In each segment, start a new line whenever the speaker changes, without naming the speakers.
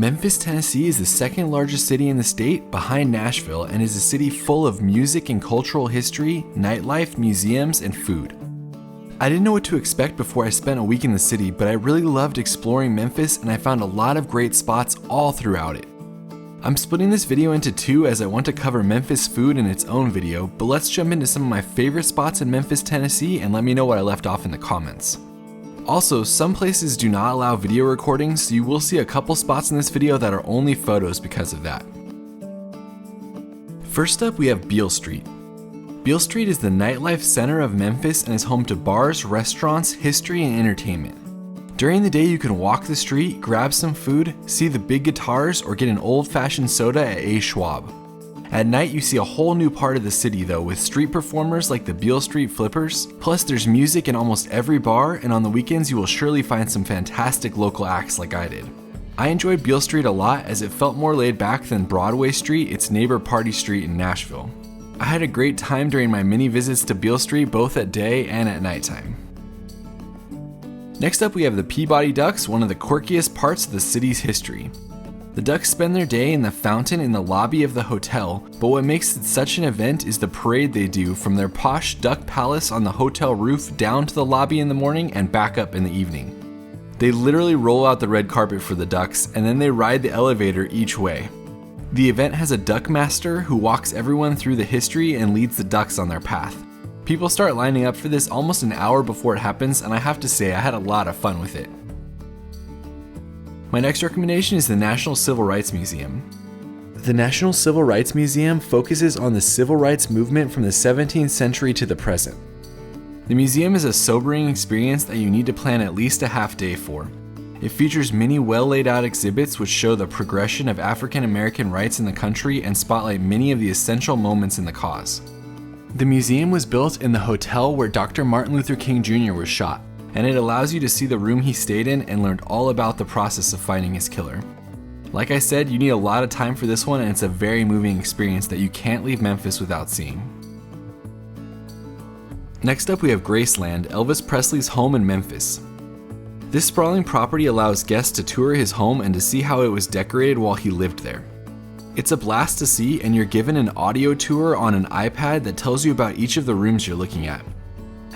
Memphis, Tennessee is the second largest city in the state behind Nashville and is a city full of music and cultural history, nightlife, museums, and food. I didn't know what to expect before I spent a week in the city, but I really loved exploring Memphis and I found a lot of great spots all throughout it. I'm splitting this video into two as I want to cover Memphis food in its own video, but let's jump into some of my favorite spots in Memphis, Tennessee, and let me know what I left off in the comments. Also, some places do not allow video recordings, so you will see a couple spots in this video that are only photos because of that. First up, we have Beale Street. Beale Street is the nightlife center of Memphis and is home to bars, restaurants, history, and entertainment. During the day, you can walk the street, grab some food, see the big guitars, or get an old-fashioned soda at A. Schwab. At night, you see a whole new part of the city though, with street performers like the Beale Street Flippers. Plus, there's music in almost every bar, and on the weekends, you will surely find some fantastic local acts like I did. I enjoyed Beale Street a lot as it felt more laid back than Broadway Street, its neighbor Party Street in Nashville. I had a great time during my mini visits to Beale Street both at day and at nighttime. Next up, we have the Peabody Ducks, one of the quirkiest parts of the city's history. The Ducks spend their day in the fountain in the lobby of the hotel, but what makes it such an event is the parade they do from their posh duck palace on the hotel roof down to the lobby in the morning and back up in the evening. They literally roll out the red carpet for the Ducks, and then they ride the elevator each way. The event has a duck master who walks everyone through the history and leads the ducks on their path. People start lining up for this almost an hour before it happens, and I have to say I had a lot of fun with it. My next recommendation is the National Civil Rights Museum. The National Civil Rights Museum focuses on the civil rights movement from the 17th century to the present. The museum is a sobering experience that you need to plan at least a half day for. It features many well laid out exhibits which show the progression of African American rights in the country and spotlight many of the essential moments in the cause. The museum was built in the hotel where Dr. Martin Luther King Jr. was shot, and it allows you to see the room he stayed in and learned all about the process of finding his killer. Like I said, you need a lot of time for this one, and it's a very moving experience that you can't leave Memphis without seeing. Next up, we have Graceland, Elvis Presley's home in Memphis. This sprawling property allows guests to tour his home and to see how it was decorated while he lived there. It's a blast to see, and you're given an audio tour on an iPad that tells you about each of the rooms you're looking at.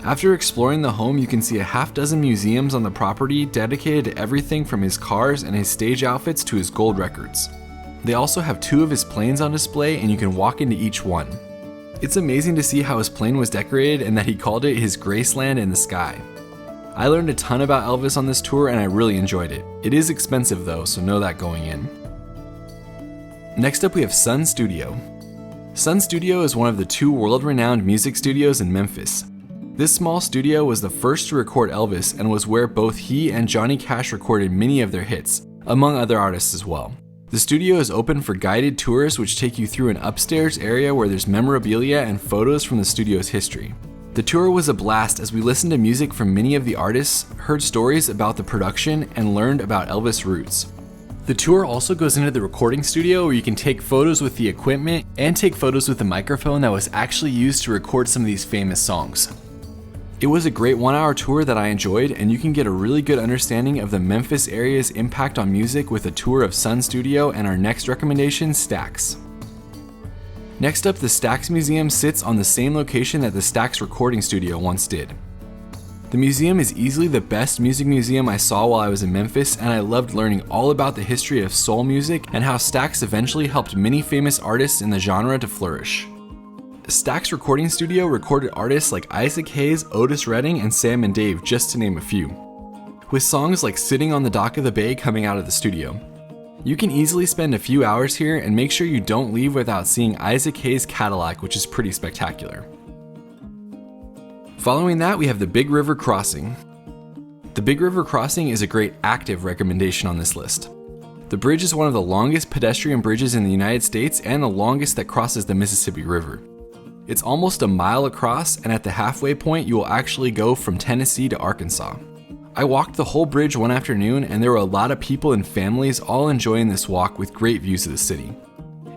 After exploring the home, you can see a half dozen museums on the property dedicated to everything from his cars and his stage outfits to his gold records. They also have 2 of his planes on display, and you can walk into each one. It's amazing to see how his plane was decorated and that he called it his Graceland in the sky. I learned a ton about Elvis on this tour and I really enjoyed it. It is expensive though, so know that going in. Next up, we have Sun Studio. Sun Studio is one of the 2 world-renowned music studios in Memphis. This small studio was the first to record Elvis and was where both he and Johnny Cash recorded many of their hits, among other artists as well. The studio is open for guided tours which take you through an upstairs area where there's memorabilia and photos from the studio's history. The tour was a blast as we listened to music from many of the artists, heard stories about the production, and learned about Elvis' roots. The tour also goes into the recording studio where you can take photos with the equipment and take photos with the microphone that was actually used to record some of these famous songs. It was a great 1-hour tour that I enjoyed, and you can get a really good understanding of the Memphis area's impact on music with a tour of Sun Studio and our next recommendation, Stax. Next up, the Stax Museum sits on the same location that the Stax recording studio once did. The museum is easily the best music museum I saw while I was in Memphis, and I loved learning all about the history of soul music and how Stax eventually helped many famous artists in the genre to flourish. Stax Recording Studio recorded artists like Isaac Hayes, Otis Redding, and Sam and Dave, just to name a few, with songs like Sitting on the Dock of the Bay coming out of the studio. You can easily spend a few hours here and make sure you don't leave without seeing Isaac Hayes' Cadillac, which is pretty spectacular. Following that, we have the Big River Crossing. The Big River Crossing is a great active recommendation on this list. The bridge is one of the longest pedestrian bridges in the United States and the longest that crosses the Mississippi River. It's almost a mile across, and at the halfway point, you will actually go from Tennessee to Arkansas. I walked the whole bridge one afternoon, and there were a lot of people and families all enjoying this walk with great views of the city.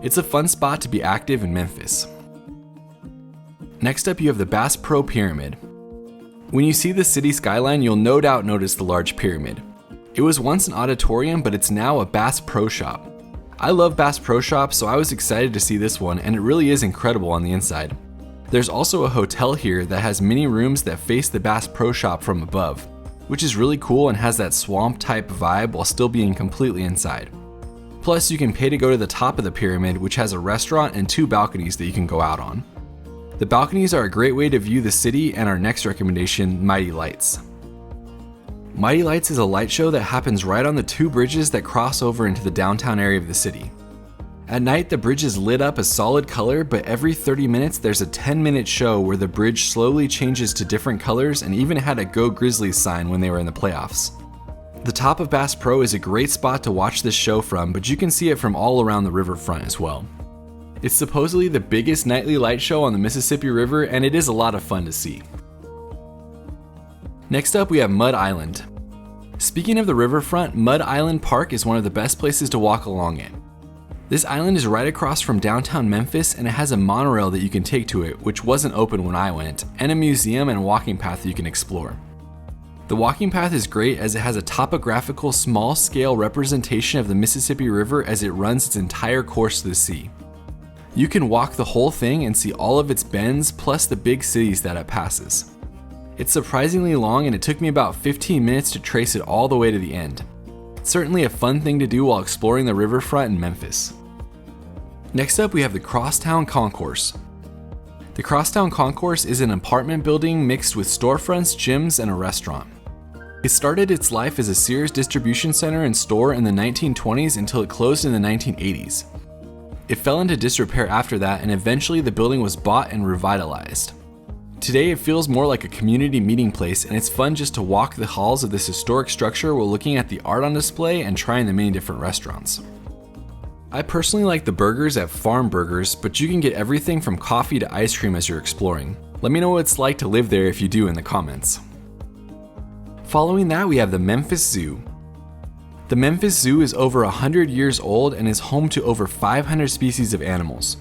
It's a fun spot to be active in Memphis. Next up, you have the Bass Pro Pyramid. When you see the city skyline, you'll no doubt notice the large pyramid. It was once an auditorium, but it's now a Bass Pro Shop. I love Bass Pro Shops, so I was excited to see this one, and it really is incredible on the inside. There's also a hotel here that has many rooms that face the Bass Pro Shop from above, which is really cool and has that swamp type vibe while still being completely inside. Plus, you can pay to go to the top of the pyramid, which has a restaurant and 2 balconies that you can go out on. The balconies are a great way to view the city, and our next recommendation, Mighty Lights. Mighty Lights is a light show that happens right on the 2 bridges that cross over into the downtown area of the city. At night, the bridge is lit up a solid color, but every 30 minutes there's a 10-minute show where the bridge slowly changes to different colors and even had a Go Grizzlies sign when they were in the playoffs. The top of Bass Pro is a great spot to watch this show from, but you can see it from all around the riverfront as well. It's supposedly the biggest nightly light show on the Mississippi River, and it is a lot of fun to see. Next up, we have Mud Island. Speaking of the riverfront, Mud Island Park is one of the best places to walk along it. This island is right across from downtown Memphis, and it has a monorail that you can take to it, which wasn't open when I went, and a museum and a walking path that you can explore. The walking path is great as it has a topographical small-scale representation of the Mississippi River as it runs its entire course to the sea. You can walk the whole thing and see all of its bends plus the big cities that it passes. It's surprisingly long, and it took me about 15 minutes to trace it all the way to the end. It's certainly a fun thing to do while exploring the riverfront in Memphis. Next up, we have the Crosstown Concourse. The Crosstown Concourse is an apartment building mixed with storefronts, gyms, and a restaurant. It started its life as a Sears distribution center and store in the 1920s until it closed in the 1980s. It fell into disrepair after that, and eventually the building was bought and revitalized. Today it feels more like a community meeting place, and it's fun just to walk the halls of this historic structure while looking at the art on display and trying the many different restaurants. I personally like the burgers at Farm Burgers, but you can get everything from coffee to ice cream as you're exploring. Let me know what it's like to live there if you do in the comments. Following that, we have the Memphis Zoo. The Memphis Zoo is over 100 years old and is home to over 500 species of animals.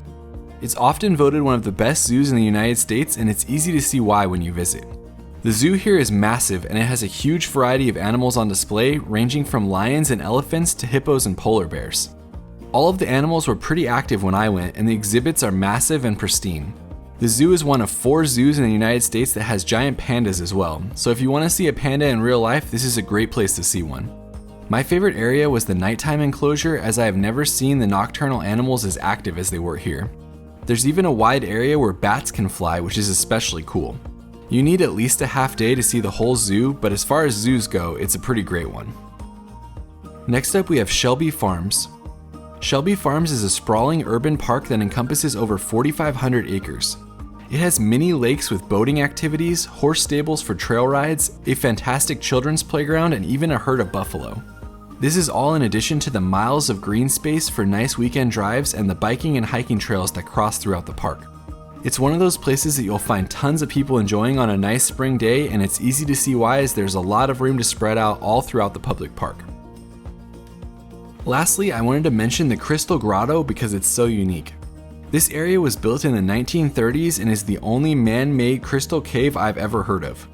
It's often voted one of the best zoos in the United States, and it's easy to see why when you visit. The zoo here is massive, and it has a huge variety of animals on display, ranging from lions and elephants to hippos and polar bears. All of the animals were pretty active when I went, and the exhibits are massive and pristine. The zoo is one of 4 zoos in the United States that has giant pandas as well, so if you want to see a panda in real life, this is a great place to see one. My favorite area was the nighttime enclosure, as I have never seen the nocturnal animals as active as they were here. There's even a wide area where bats can fly, which is especially cool. You need at least a half day to see the whole zoo, but as far as zoos go, it's a pretty great one. Next up, we have Shelby Farms. Shelby Farms is a sprawling urban park that encompasses over 4,500 acres. It has many lakes with boating activities, horse stables for trail rides, a fantastic children's playground, and even a herd of buffalo. This is all in addition to the miles of green space for nice weekend drives and the biking and hiking trails that cross throughout the park. It's one of those places that you'll find tons of people enjoying on a nice spring day, and it's easy to see why, as there's a lot of room to spread out all throughout the public park. Lastly, I wanted to mention the Crystal Grotto because it's so unique. This area was built in the 1930s and is the only man-made crystal cave I've ever heard of.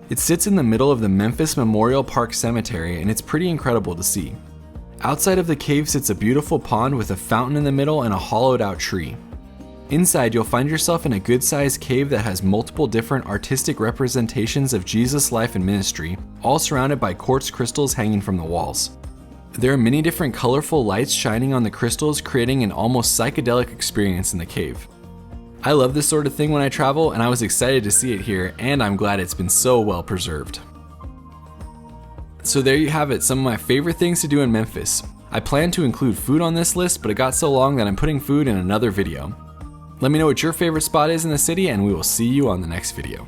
It sits in the middle of the Memphis Memorial Park Cemetery, and it's pretty incredible to see. Outside of the cave sits a beautiful pond with a fountain in the middle and a hollowed out tree. Inside, you'll find yourself in a good-sized cave that has multiple different artistic representations of Jesus' life and ministry, all surrounded by quartz crystals hanging from the walls. There are many different colorful lights shining on the crystals, creating an almost psychedelic experience in the cave. I love this sort of thing when I travel, and I was excited to see it here, and I'm glad it's been so well preserved. So there you have it, some of my favorite things to do in Memphis. I planned to include food on this list, but it got so long that I'm putting food in another video. Let me know what your favorite spot is in the city, and we will see you on the next video.